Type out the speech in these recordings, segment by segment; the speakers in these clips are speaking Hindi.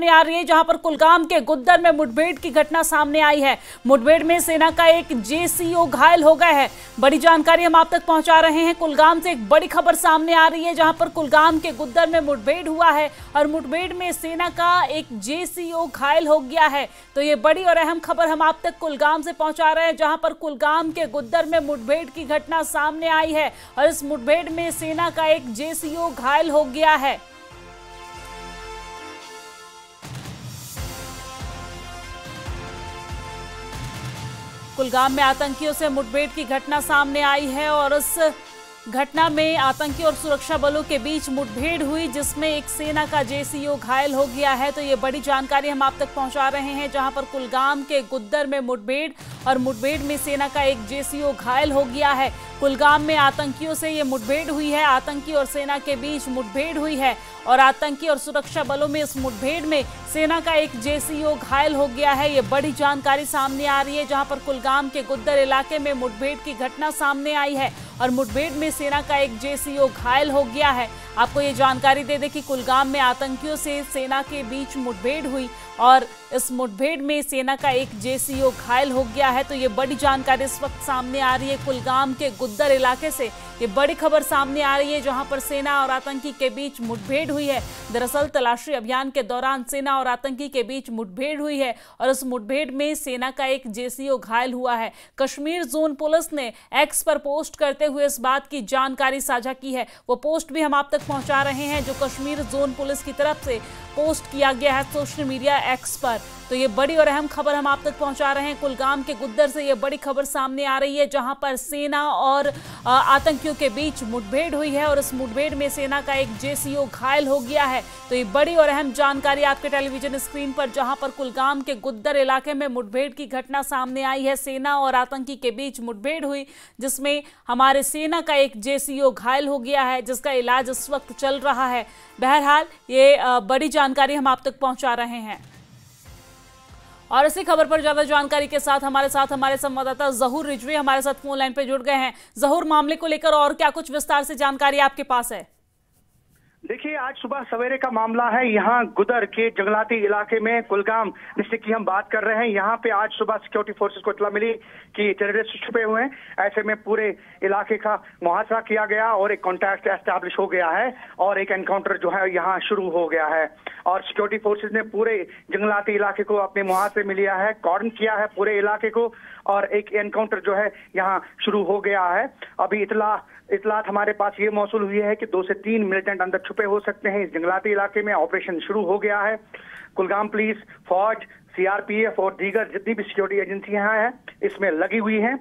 सामने आ रही है, जहां पर कुलगाम के गुद्दर में मुठभेड़ की घटना सामने आई है। मुठभेड़ में सेना का एक जेसीओ घायल हो गया है। बड़ी जानकारी हम आप तक पहुंचा रहे हैं। कुलगाम से एक बड़ी खबर सामने आ रही है, जहां पर कुलगाम के गुद्दर में मुठभेड़ हुआ है और मुठभेड़ में सेना का एक जेसीओ घायल हो गया है। तो ये बड़ी और अहम खबर हम आप तक कुलगाम से पहुंचा रहे हैं, जहां पर कुलगाम के गुद्दर में मुठभेड़ की घटना सामने आई है और इस मुठभेड़ में सेना का एक जेसीओ घायल हो गया है। कुलगाम में आतंकियों से मुठभेड़ की घटना सामने आई है और इस घटना में आतंकी और सुरक्षा बलों के बीच मुठभेड़ हुई, जिसमें एक सेना का जेसीओ घायल हो गया है। तो ये बड़ी जानकारी हम आप तक पहुंचा रहे हैं, जहां पर कुलगाम के गुद्दर में मुठभेड़ और मुठभेड़ में सेना का एक जेसीओ घायल हो गया है। कुलगाम में आतंकियों से ये मुठभेड़ हुई है, आतंकी और सेना के बीच मुठभेड़ हुई है और आतंकी और सुरक्षा बलों में इस मुठभेड़ में सेना का एक जेसीओ घायल हो गया है। ये बड़ी जानकारी सामने आ रही है, जहां पर कुलगाम के गुद्दर इलाके में मुठभेड़ की घटना सामने आई है और मुठभेड़ में सेना का एक जेसीओ घायल हो गया है। आपको ये जानकारी दे दें कि कुलगाम में आतंकियों से सेना के बीच मुठभेड़ हुई और इस मुठभेड़ में सेना का एक जेसीओ घायल हो गया है। तो ये बड़ी जानकारी इस वक्त सामने आ रही है कुलगाम के गुद्दर इलाके से। ये बड़ी खबर सामने आ रही है, जहां पर सेना और आतंकी के बीच मुठभेड़ हुई है। दरअसल तलाशी अभियान के दौरान सेना और आतंकी के बीच मुठभेड़ हुई है और इस मुठभेड़ में सेना का एक जेसीओ घायल हुआ है। कश्मीर जोन पुलिस ने एक्स पर पोस्ट करते हुए इस बात की जानकारी साझा की है। वो पोस्ट भी हम आप तक पहुंचा रहे हैं, जो कश्मीर जोन पुलिस की तरफ से पोस्ट किया गया है सोशल मीडिया एक्स पर। तो ये बड़ी और अहम खबर हम आप तक पहुंचा रहे हैं। कुलगाम के गुद्दर से ये बड़ी खबर सामने आ रही है, जहां पर सेना और आतंकियों के बीच मुठभेड़ हुई है और इस मुठभेड़ में सेना का एक जेसीओ घायल हो गया है। तो ये बड़ी और अहम जानकारी आपके टेलीविजन स्क्रीन पर, जहां पर कुलगाम के गुद्दर इलाके में मुठभेड़ की घटना सामने आई है। सेना और आतंकी के बीच मुठभेड़ हुई, जिसमें हमारे सेना का एक जेसीओ घायल हो गया है, जिसका इलाज इस वक्त चल रहा है। बहरहाल ये बड़ी जानकारी हम आप तक पहुंचा रहे हैं और इसी खबर पर ज्यादा जानकारी के साथ हमारे संवाददाता जहूर रिजवी हमारे साथ फोन लाइन पे जुड़ गए हैं। जहूर, मामले को लेकर और क्या कुछ विस्तार से जानकारी आपके पास है? देखिए, आज सुबह सवेरे का मामला है। यहाँ गुदर के जंगलाती इलाके में कुलगाम डिस्ट्रिक्ट की हम बात कर रहे हैं। यहाँ पे आज सुबह सिक्योरिटी फोर्सेस को इत्तला मिली कि टेररिस्ट छुपे हुए हैं। ऐसे में पूरे इलाके का मुहासरा किया गया और एक कॉन्टैक्ट एस्टैब्लिश हो गया है और एक एनकाउंटर जो है यहाँ शुरू हो गया है और सिक्योरिटी फोर्सेस ने पूरे जंगलाती इलाके को अपने मुहासरे में लिया है, कॉर्डन किया है पूरे इलाके को और एक एनकाउंटर जो है यहाँ शुरू हो गया है। अभी इतलात हमारे पास ये मौसूल हुई है कि 2 से 3 मिलिटेंट अंदर छुपे हो सकते हैं इस जंगलाती इलाके में। ऑपरेशन शुरू हो गया है। कुलगाम पुलिस, फौज, सीआरपीएफ और दीगर जितनी भी सिक्योरिटी एजेंसियां हैं इसमें लगी हुई हैं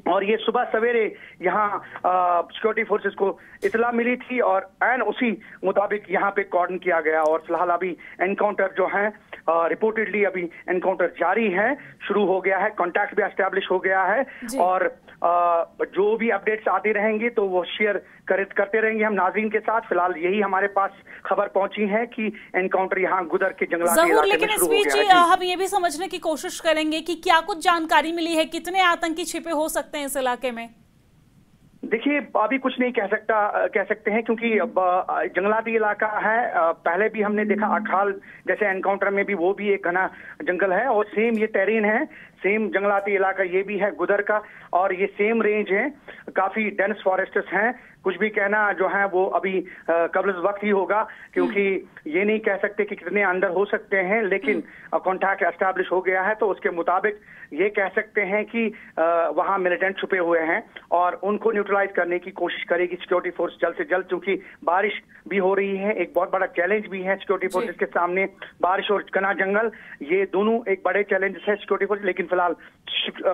और ये सुबह सवेरे यहाँ सिक्योरिटी फोर्सेस को इतला मिली थी और एन उसी मुताबिक यहाँ पे कॉर्डन किया गया और फिलहाल अभी एनकाउंटर जो है रिपोर्टेडली अभी एनकाउंटर जारी है, शुरू हो गया है, कॉन्टैक्ट भी एस्टैब्लिश हो गया है और जो भी अपडेट्स आते रहेंगे तो वो शेयर करते रहेंगे हम नाज़रीन के साथ। फिलहाल यही हमारे पास खबर पहुंची है कि एनकाउंटर यहाँ गुदर के जंगलाती इलाके में शुरू हो गया है। लेकिन इस बीच हम ये भी समझने की कोशिश करेंगे कि क्या कुछ जानकारी मिली है, कितने आतंकी छिपे हो सकते हैं इस इलाके में? देखिए, अभी कुछ नहीं कह सकते हैं क्योंकि जंगलाती इलाका है। पहले भी हमने देखा अखाल जैसे एनकाउंटर में भी वो भी एक घना जंगल है और सेम ये टेरेन है, सेम जंगलाती इलाका ये भी है गुदर का और ये सेम रेंज है, काफी डेंस फॉरेस्ट्स हैं। कुछ भी कहना जो है वो अभी कब्ल वक्त ही होगा क्योंकि ये नहीं कह सकते कि कितने अंदर हो सकते हैं, लेकिन कॉन्टैक्ट एस्टैब्लिश हो गया है तो उसके मुताबिक ये कह सकते हैं कि वहां मिलिटेंट छुपे हुए हैं और उनको न्यूट्रलाइज करने की कोशिश करेगी सिक्योरिटी फोर्स जल्द से जल्द, क्योंकि बारिश भी हो रही है। एक बहुत बड़ा चैलेंज भी है सिक्योरिटी फोर्सेस के सामने, बारिश और घना जंगल, ये दोनों एक बड़े चैलेंज है सिक्योरिटी फोर्स। लेकिन फिलहाल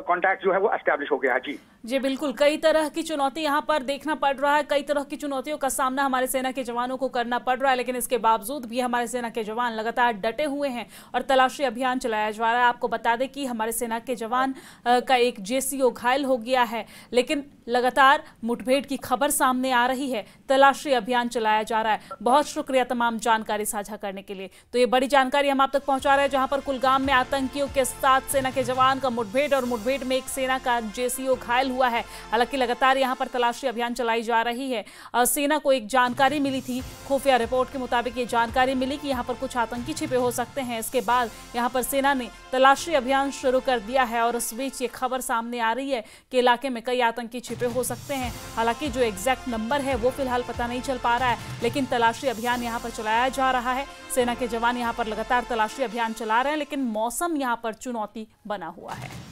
कॉन्टैक्ट जो है वो एस्टैब्लिश हो गया है। जी बिल्कुल, कई तरह की चुनौती यहाँ पर देखना पड़ रहा है, कई तरह की चुनौतियों का सामना हमारे सेना के जवानों को करना पड़ रहा है, लेकिन इसके बावजूद भी हमारे सेना के जवान लगातार डटे हुए हैं और तलाशी अभियान चलाया जा रहा है। आपको बता दें कि हमारे सेना के जवान का एक जेसीओ घायल हो गया है, लेकिन लगातार मुठभेड़ की खबर सामने आ रही है, तलाशी अभियान चलाया जा रहा है। बहुत शुक्रिया तमाम जानकारी साझा करने के लिए। तो ये बड़ी जानकारी हम आप तक पहुंचा रहे हैं, जहां पर कुलगाम में आतंकियों के साथ सेना के जवान का मुठभेड़ और मुठभेड़ में एक सेना का जेसीओ घायल हुआ है। हालांकि लगातार यहां पर तलाशी अभियान चलाई जा रही है। सेना को एक जानकारी मिली थी, खुफिया रिपोर्ट के मुताबिक ये जानकारी मिली कि यहां पर कुछ आतंकी छिपे हो सकते हैं। इसके बाद यहां पर सेना ने तलाशी अभियान शुरू कर दिया है और इस बीच ये खबर सामने आ रही है कि इलाके में कई आतंकी छिपे हो सकते हैं। हालांकि जो एग्जैक्ट नंबर है वो फिलहाल पता नहीं चल पा रहा है, लेकिन तलाशी अभियान यहां पर चलाया जा रहा है। सेना के जवान यहां पर लगातार तलाशी अभियान चला रहे हैं, लेकिन मौसम यहां पर चुनौती बना हुआ है।